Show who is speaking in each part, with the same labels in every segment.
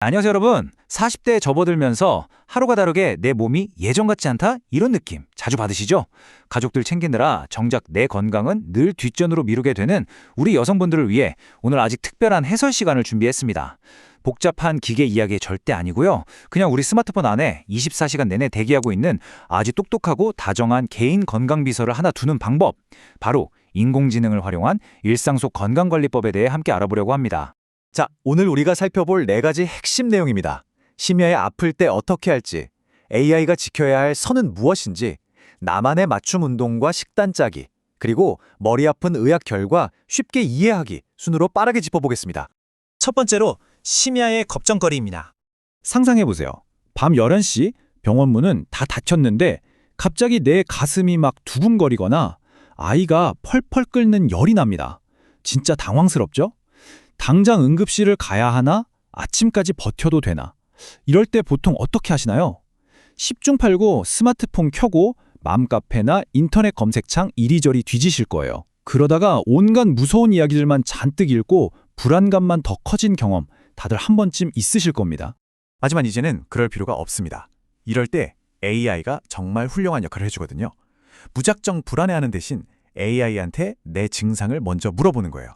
Speaker 1: 안녕하세요, 여러분. 40대에 접어들면서 하루가 다르게 내 몸이 예전 같지 않다? 이런 느낌 자주 받으시죠? 가족들 챙기느라 정작 내 건강은 늘 뒷전으로 미루게 되는 우리 여성분들을 위해 오늘 아직 특별한 해설 시간을 준비했습니다. 복잡한 기계 이야기 절대 아니고요. 그냥 우리 스마트폰 안에 24시간 내내 대기하고 있는 아주 똑똑하고 다정한 개인 건강 비서를 하나 두는 방법. 바로 인공지능을 활용한 일상 속 건강관리법에 대해 함께 알아보려고 합니다.
Speaker 2: 자, 오늘 우리가 살펴볼 4가지 핵심 내용입니다. 심야에 아플 때 어떻게 할지, AI가 지켜야 할 선은 무엇인지, 나만의 맞춤 운동과 식단 짜기, 그리고 머리 아픈 의학 결과 쉽게 이해하기 순으로 빠르게 짚어보겠습니다.
Speaker 3: 첫 번째로 심야의 걱정거리입니다.
Speaker 4: 상상해보세요. 밤 11시 병원 문은 다 닫혔는데 갑자기 내 가슴이 막 두근거리거나 아이가 펄펄 끓는 열이 납니다. 진짜 당황스럽죠? 당장 응급실을 가야 하나? 아침까지 버텨도 되나? 이럴 때 보통 어떻게 하시나요? 10중 8구 스마트폰 켜고 맘카페나 인터넷 검색창 이리저리 뒤지실 거예요. 그러다가 온갖 무서운 이야기들만 잔뜩 읽고 불안감만 더 커진 경험 다들 한 번쯤 있으실 겁니다.
Speaker 2: 하지만 이제는 그럴 필요가 없습니다. 이럴 때 AI가 정말 훌륭한 역할을 해주거든요. 무작정 불안해하는 대신 AI한테 내 증상을 먼저 물어보는 거예요.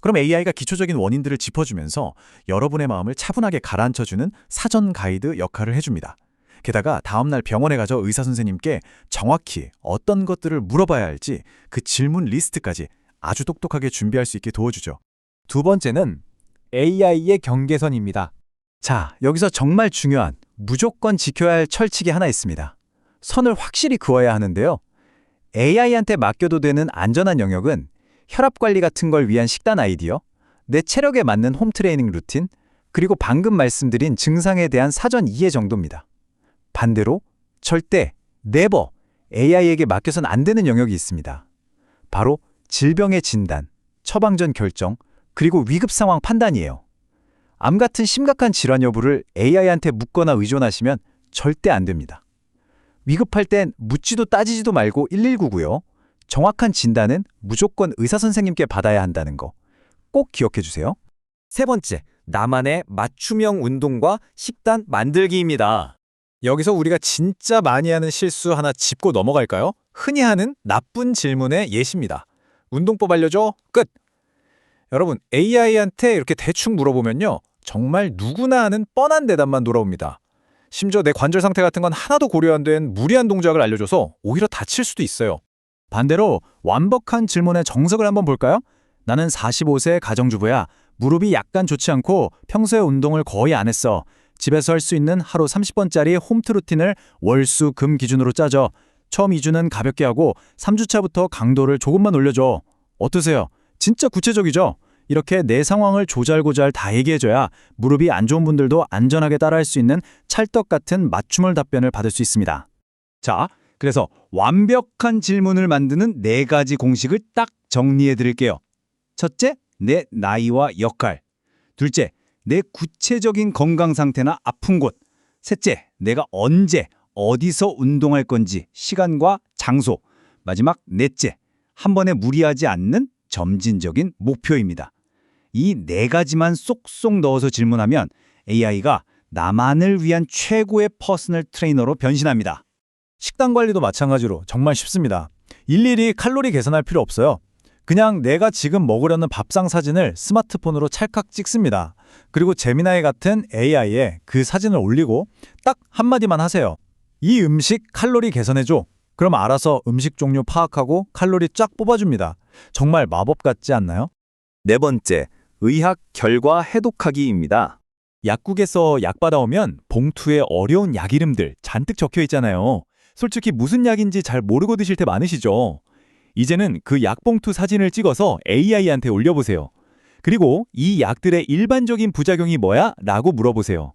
Speaker 2: 그럼 AI가 기초적인 원인들을 짚어주면서 여러분의 마음을 차분하게 가라앉혀주는 사전 가이드 역할을 해줍니다. 게다가 다음날 병원에 가서 의사 선생님께 정확히 어떤 것들을 물어봐야 할지 그 질문 리스트까지 아주 똑똑하게 준비할 수 있게 도와주죠. 두 번째는 AI의 경계선입니다. 자, 여기서 정말 중요한 무조건 지켜야 할 철칙이 하나 있습니다. 선을 확실히 그어야 하는데요. AI한테 맡겨도 되는 안전한 영역은 혈압 관리 같은 걸 위한 식단 아이디어, 내 체력에 맞는 홈트레이닝 루틴, 그리고 방금 말씀드린 증상에 대한 사전 이해 정도입니다. 반대로 절대, 네버 AI에게 맡겨선 안 되는 영역이 있습니다. 바로 질병의 진단, 처방전 결정, 그리고 위급 상황 판단이에요. 암 같은 심각한 질환 여부를 AI한테 묻거나 의존하시면 절대 안 됩니다. 위급할 땐 묻지도 따지지도 말고 119고요. 정확한 진단은 무조건 의사 선생님께 받아야 한다는 거 꼭 기억해 주세요.
Speaker 3: 세 번째, 나만의 맞춤형 운동과 식단 만들기입니다. 여기서 우리가 진짜 많이 하는 실수 하나 짚고 넘어갈까요? 흔히 하는 나쁜 질문의 예시입니다. 운동법 알려줘? 끝! 여러분, AI한테 이렇게 대충 물어보면요. 정말 누구나 아는 뻔한 대답만 돌아옵니다. 심지어 내 관절 상태 같은 건 하나도 고려 안 된 무리한 동작을 알려줘서 오히려 다칠 수도 있어요.
Speaker 4: 반대로 완벽한 질문의 정석을 한번 볼까요? 나는 45세 가정주부야. 무릎이 약간 좋지 않고 평소에 운동을 거의 안 했어. 집에서 할 수 있는 하루 30번짜리 홈트 루틴을 월, 수, 금 기준으로 짜줘. 처음 2주는 가볍게 하고 3주차부터 강도를 조금만 올려줘. 어떠세요? 진짜 구체적이죠? 이렇게 내 상황을 조잘고잘 다 얘기해줘야 무릎이 안 좋은 분들도 안전하게 따라할 수 있는 찰떡 같은 맞춤을 답변을 받을 수 있습니다. 자, 그래서 완벽한 질문을 만드는 4가지 공식을 딱 정리해 드릴게요. 첫째, 내 나이와 역할. 둘째, 내 구체적인 건강 상태나 아픈 곳. 셋째, 내가 언제, 어디서 운동할 건지, 시간과 장소. 마지막 넷째, 한 번에 무리하지 않는 점진적인 목표입니다. 이 4가지만 쏙쏙 넣어서 질문하면 AI가 나만을 위한 최고의 퍼스널 트레이너로 변신합니다.
Speaker 2: 식단 관리도 마찬가지로 정말 쉽습니다. 일일이 칼로리 계산할 필요 없어요. 그냥 내가 지금 먹으려는 밥상 사진을 스마트폰으로 찰칵 찍습니다. 그리고 제미나이 같은 AI에 그 사진을 올리고 딱 한마디만 하세요. 이 음식 칼로리 계산해줘. 그럼 알아서 음식 종류 파악하고 칼로리 쫙 뽑아줍니다. 정말 마법 같지 않나요?
Speaker 5: 네 번째, 의학 결과 해독하기입니다.
Speaker 2: 약국에서 약 받아오면 봉투에 어려운 약 이름들 잔뜩 적혀 있잖아요. 솔직히 무슨 약인지 잘 모르고 드실 때 많으시죠? 이제는 그 약봉투 사진을 찍어서 AI한테 올려보세요. 그리고 이 약들의 일반적인 부작용이 뭐야? 라고 물어보세요.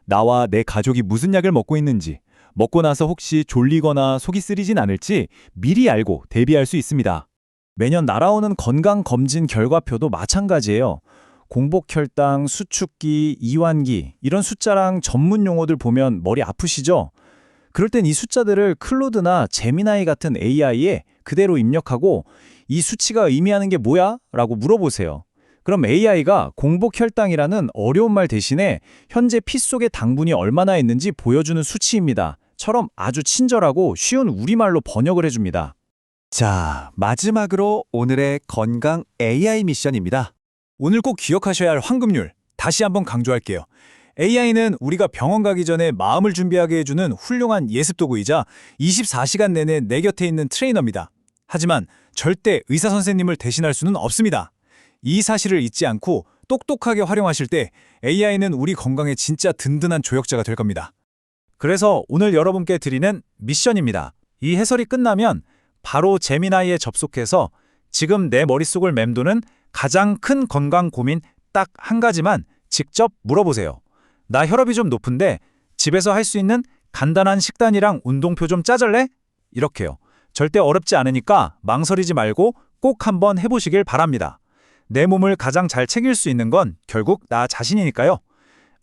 Speaker 2: 나와 내 가족이 무슨 약을 먹고 있는지, 먹고 나서 혹시 졸리거나 속이 쓰리진 않을지 미리 알고 대비할 수 있습니다. 매년 날아오는 건강검진 결과표도 마찬가지예요. 공복혈당, 수축기, 이완기 이런 숫자랑 전문 용어들 보면 머리 아프시죠? 그럴 땐 이 숫자들을 클로드나 제미나이 같은 AI에 그대로 입력하고 이 수치가 의미하는 게 뭐야? 라고 물어보세요.
Speaker 3: 그럼 AI가 공복 혈당이라는 어려운 말 대신에 현재 피 속의 당분이 얼마나 있는지 보여주는 수치입니다. 처럼 아주 친절하고 쉬운 우리말로 번역을 해줍니다.
Speaker 2: 자, 마지막으로 오늘의 건강 AI 미션입니다.
Speaker 3: 오늘 꼭 기억하셔야 할 황금률. 다시 한번 강조할게요. AI는 우리가 병원 가기 전에 마음을 준비하게 해주는 훌륭한 예습 도구이자 24시간 내내 내 곁에 있는 트레이너입니다. 하지만 절대 의사 선생님을 대신할 수는 없습니다. 이 사실을 잊지 않고 똑똑하게 활용하실 때 AI는 우리 건강에 진짜 든든한 조력자가 될 겁니다. 그래서 오늘 여러분께 드리는 미션입니다. 이 해설이 끝나면 바로 제미나이에 접속해서 지금 내 머릿속을 맴도는 가장 큰 건강 고민 딱 한 가지만 직접 물어보세요. 나 혈압이 좀 높은데 집에서 할 수 있는 간단한 식단이랑 운동표 좀 짜줄래? 이렇게요. 절대 어렵지 않으니까 망설이지 말고 꼭 한번 해보시길 바랍니다. 내 몸을 가장 잘 챙길 수 있는 건 결국 나 자신이니까요.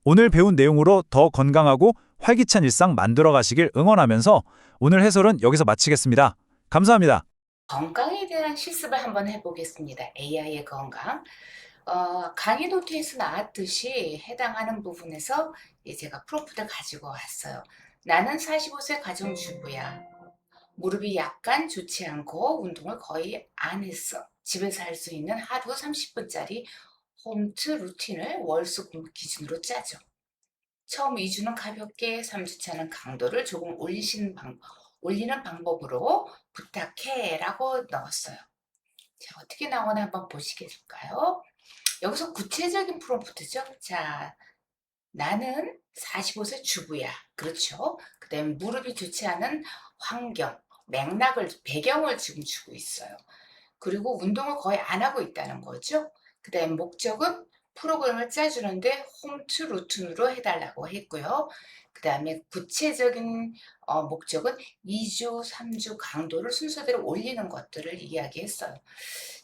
Speaker 3: 오늘 배운 내용으로 더 건강하고 활기찬 일상 만들어 가시길 응원하면서 오늘 해설은 여기서 마치겠습니다. 감사합니다.
Speaker 6: 건강에 대한 실습을 한번 해보겠습니다. AI의 건강. 강의 노트에서 나왔듯이 해당하는 부분에서 제가 프롬프트를 가지고 왔어요. 나는 45세 가정주부야. 무릎이 약간 좋지 않고 운동을 거의 안 했어. 집에서 할 수 있는 하루 30분짜리 홈트 루틴을 월수 기준으로 짜죠. 처음 2주는 가볍게, 3주차는 강도를 조금 올리는 방법으로 부탁해 라고 넣었어요. 자, 어떻게 나오나 한번 보시겠을까요? 여기서 구체적인 프롬프트죠. 자, 나는 45세 주부야. 그렇죠. 그 다음에 무릎이 좋지 않은 환경, 배경을 지금 주고 있어요. 그리고 운동을 거의 안 하고 있다는 거죠. 그 다음에 목적은 프로그램을 짜주는데 홈트 루틴으로 해달라고 했고요. 그 다음에 구체적인 목적은 2주, 3주 강도를 순서대로 올리는 것들을 이야기했어요.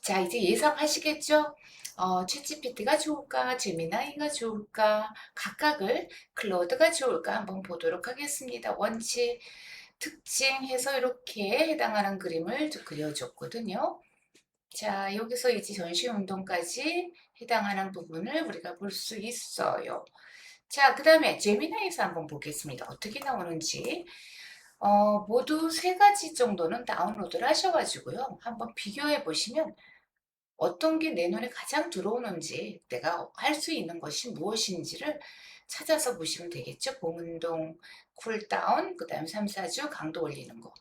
Speaker 6: 자, 이제 예상하시겠죠? 챗GPT가 좋을까, 제미나이가 좋을까, 각각을 클로드가 좋을까 한번 보도록 하겠습니다. 원칙, 특징 해서 이렇게 해당하는 그림을 그려줬거든요. 자, 여기서 이제 전신 운동까지 해당하는 부분을 우리가 볼 수 있어요. 자, 그 다음에 제미나이에서 한번 보겠습니다. 어떻게 나오는지. 모두 3가지 정도는 다운로드를 하셔가지고요. 한번 비교해 보시면 어떤 게 내 눈에 가장 들어오는지, 내가 할 수 있는 것이 무엇인지를 찾아서 보시면 되겠죠. 봄운동, 쿨다운, 그 다음 3, 4주 강도 올리는 거.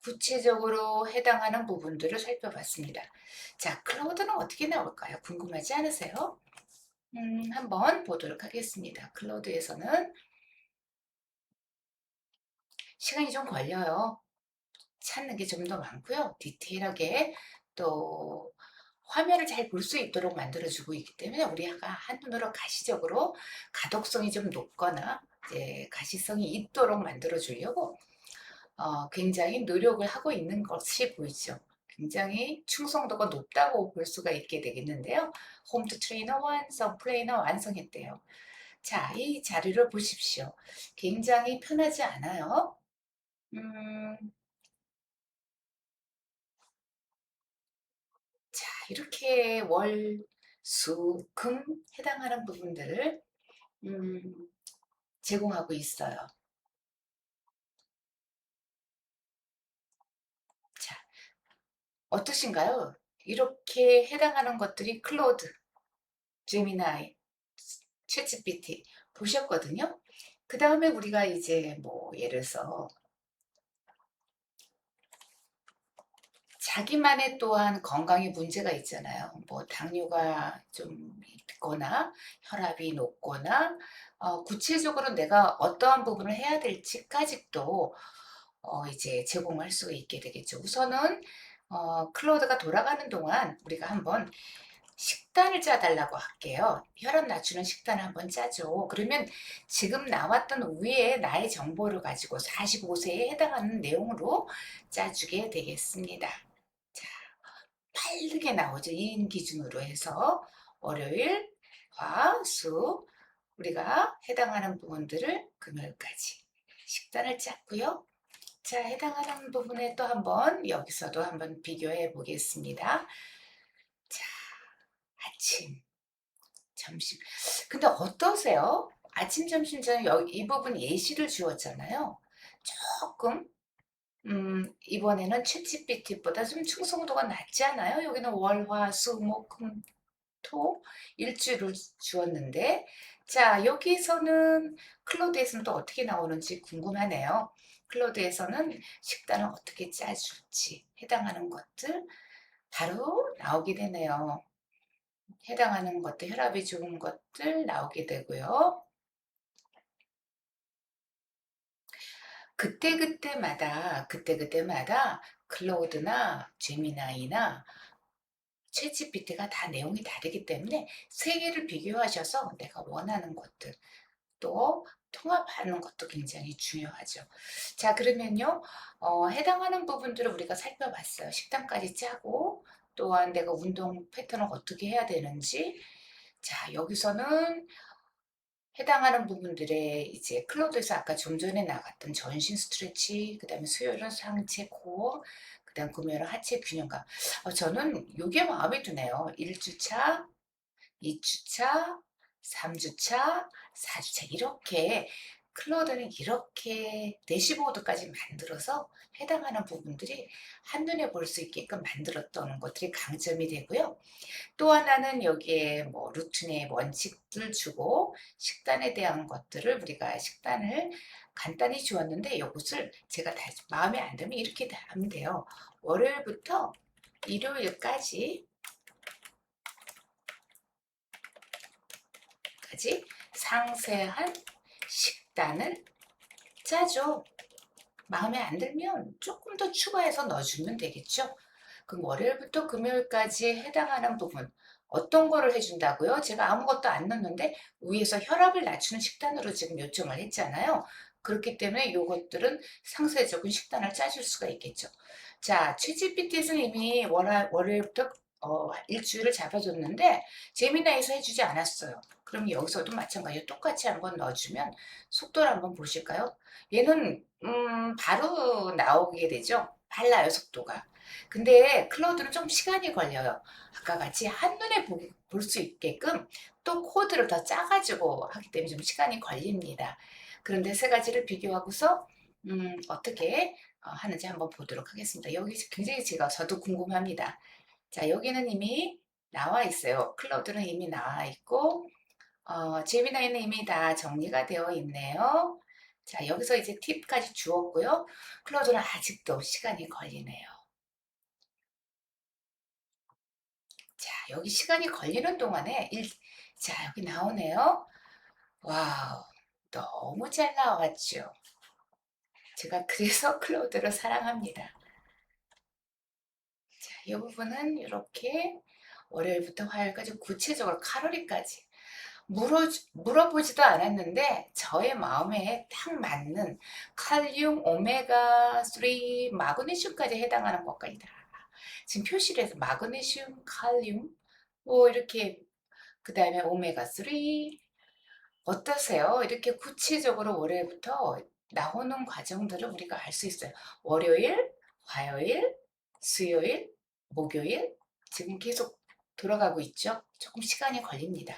Speaker 6: 구체적으로 해당하는 부분들을 살펴봤습니다. 자, 클라우드는 어떻게 나올까요? 궁금하지 않으세요? 한번 보도록 하겠습니다. 클라우드에서는 시간이 좀 걸려요. 찾는 게 좀 더 많고요. 디테일하게 또 화면을 잘 볼 수 있도록 만들어주고 있기 때문에 우리가 한눈으로 가시적으로 가독성이 좀 높거나 이제 가시성이 있도록 만들어주려고 굉장히 노력을 하고 있는 것이 보이죠. 굉장히 충성도가 높다고 볼 수가 있게 되겠는데요. 홈트 트레이너 완성, 플레이너 완성했대요. 자, 이 자료를 보십시오. 굉장히 편하지 않아요? 음, 자, 이렇게 월, 수, 금 해당하는 부분들을 음, 제공하고 있어요. 자, 어떠신가요? 이렇게 해당하는 것들이 클로드, 제미나이, 챗GPT 보셨거든요. 그 다음에 우리가 이제 뭐 예를 들어서 자기만의 또한 건강에 문제가 있잖아요. 뭐 당뇨가 좀 있거나 혈압이 높거나 구체적으로 내가 어떠한 부분을 해야 될지까지도 이제 제공할 수 있게 되겠죠. 우선은 클로드가 돌아가는 동안 우리가 한번 식단을 짜달라고 할게요. 혈압 낮추는 식단을 한번 짜죠. 그러면 지금 나왔던 위에 나의 정보를 가지고 45세에 해당하는 내용으로 짜주게 되겠습니다. 자, 빠르게 나오죠. 2인 기준으로 해서 월요일, 화, 수 우리가 해당하는 부분들을 금요일까지 식단을 짰고요. 자, 해당하는 부분에 또 한번 여기서도 한번 비교해 보겠습니다. 자, 아침, 점심. 근데 어떠세요? 아침, 점심, 저녁 이 부분 예시를 주었잖아요. 조금 이번에는 챗GPT보다 좀 충성도가 낮지 않아요? 여기는 월, 화, 수, 목, 금, 토 일주일을 주었는데 자 여기서는 클로드에서는 또 어떻게 나오는지 궁금하네요. 클로드에서는 식단을 어떻게 짜줄지 해당하는 것들 바로 나오게 되네요. 해당하는 것들, 혈압이 좋은 것들 나오게 되고요. 그때그때마다 클로드나 제미나이나 챗GPT가 다 내용이 다르기 때문에 세 개를 비교하셔서 내가 원하는 것들 또 통합하는 것도 굉장히 중요하죠. 자, 그러면요, 해당하는 부분들을 우리가 살펴봤어요. 식단까지 짜고, 또한 내가 운동 패턴을 어떻게 해야 되는지. 자, 여기서는 해당하는 부분들에 이제 클로드에서 아까 좀 전에 나갔던 전신 스트레치, 그 다음에 수요일은 상체 코어, 그 다음 금요일은 하체 균형감. 저는 이게 마음에 드네요. 1주차, 2주차, 3주차, 4주차 이렇게 클로드는 이렇게 대시보드까지 만들어서 해당하는 부분들이 한눈에 볼 수 있게끔 만들었던 것들이 강점이 되고요. 또 하나는 여기에 뭐 루틴의 원칙들 주고 식단에 대한 것들을 우리가 식단을 간단히 주었는데 이것을 제가 다 마음에 안 들면 이렇게 하면 돼요. 월요일부터 일요일까지 상세한 식단을 짜죠. 마음에 안 들면 조금 더 추가해서 넣어주면 되겠죠. 그럼 월요일부터 금요일까지 해당하는 부분 어떤 거를 해준다고요? 제가 아무것도 안 넣었는데 위에서 혈압을 낮추는 식단으로 지금 요청을 했잖아요. 그렇기 때문에 이것들은 상세적인 식단을 짜줄 수가 있겠죠. 자, 챗GPT에서는 이미 월요일부터 일주일을 잡아줬는데 재미나에서 해주지 않았어요. 그럼 여기서도 마찬가지로 똑같이 한번 넣어주면 속도를 한번 보실까요? 얘는 바로 나오게 되죠. 빨라요, 속도가. 근데 클로드는 좀 시간이 걸려요. 아까 같이 한눈에 볼 수 있게끔 또 코드를 더 짜가지고 하기 때문에 좀 시간이 걸립니다. 그런데 세 가지를 비교하고서 어떻게 하는지 한번 보도록 하겠습니다. 여기 굉장히 저도 궁금합니다. 자, 여기는 이미 나와 있어요. 클로드는 이미 나와 있고 제미나이는 이미 다 정리가 되어 있네요. 자, 여기서 이제 팁까지 주었고요. 클로드는 아직도 시간이 걸리네요. 자, 여기 시간이 걸리는 동안에 자, 여기 나오네요. 와우, 너무 잘 나왔죠. 제가 그래서 클로드를 사랑합니다. 자, 이 부분은 이렇게 월요일부터 화요일까지 구체적으로 칼로리까지 물어보지도 않았는데 저의 마음에 딱 맞는 칼륨, 오메가3, 마그네슘까지 해당하는 것까지 다 지금 표시를 해서 마그네슘, 칼륨 뭐 이렇게 그 다음에 오메가3 어떠세요? 이렇게 구체적으로 월요일부터 나오는 과정들을 우리가 알 수 있어요. 월요일, 화요일, 수요일, 목요일 지금 계속 돌아가고 있죠. 조금 시간이 걸립니다.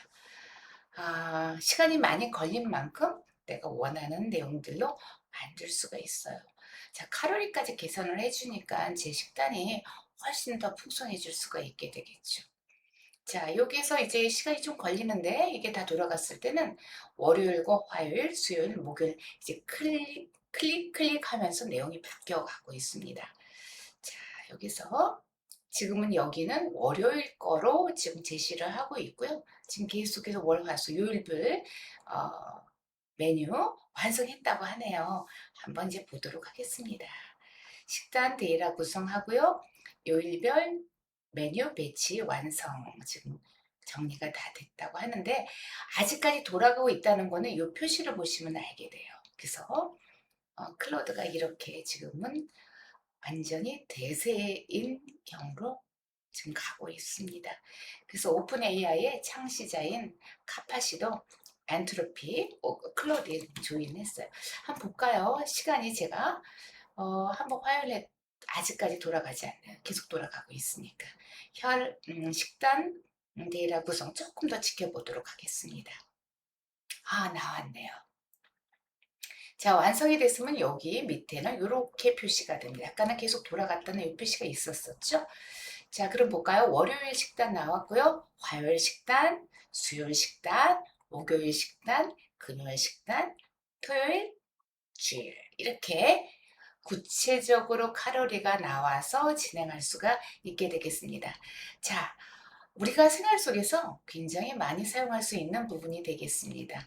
Speaker 6: 시간이 많이 걸린 만큼 내가 원하는 내용들로 만들 수가 있어요. 자, 칼로리까지 계산을 해주니까 제 식단이 훨씬 더 풍성해질 수가 있게 되겠죠. 자, 여기서 이제 시간이 좀 걸리는데 이게 다 돌아갔을 때는 월요일과 화요일, 수요일, 목요일 이제 클릭 하면서 내용이 바뀌어가고 있습니다. 자, 여기서 지금은 여기는 월요일 거로 지금 제시를 하고 있고요. 지금 계속해서 월, 화, 수, 요일별 메뉴 완성했다고 하네요. 한번 이제 보도록 하겠습니다. 식단 데이터 구성하고요. 요일별 메뉴 배치 완성 지금 정리가 다 됐다고 하는데 아직까지 돌아가고 있다는 거는 이 표시를 보시면 알게 돼요. 그래서 클로드가 이렇게 지금은 완전히 대세인 경우로 지금 가고 있습니다. 그래서 오픈 AI의 창시자인 카파시도 엔트로피 클로드에 조인했어요. 한번 볼까요? 시간이 제가 한번 화요일에 아직까지 돌아가지 않아요. 계속 돌아가고 있으니까. 식단 데이터 구성 조금 더 지켜보도록 하겠습니다. 아, 나왔네요. 자, 완성이 됐으면 여기 밑에는 이렇게 표시가 됩니다. 아까는 계속 돌아갔다는 이 표시가 있었었죠? 자, 그럼 볼까요? 월요일 식단 나왔고요. 화요일 식단, 수요일 식단, 목요일 식단, 금요일 식단, 토요일, 주일. 이렇게 구체적으로 칼로리가 나와서 진행할 수가 있게 되겠습니다. 자, 우리가 생활 속에서 굉장히 많이 사용할 수 있는 부분이 되겠습니다.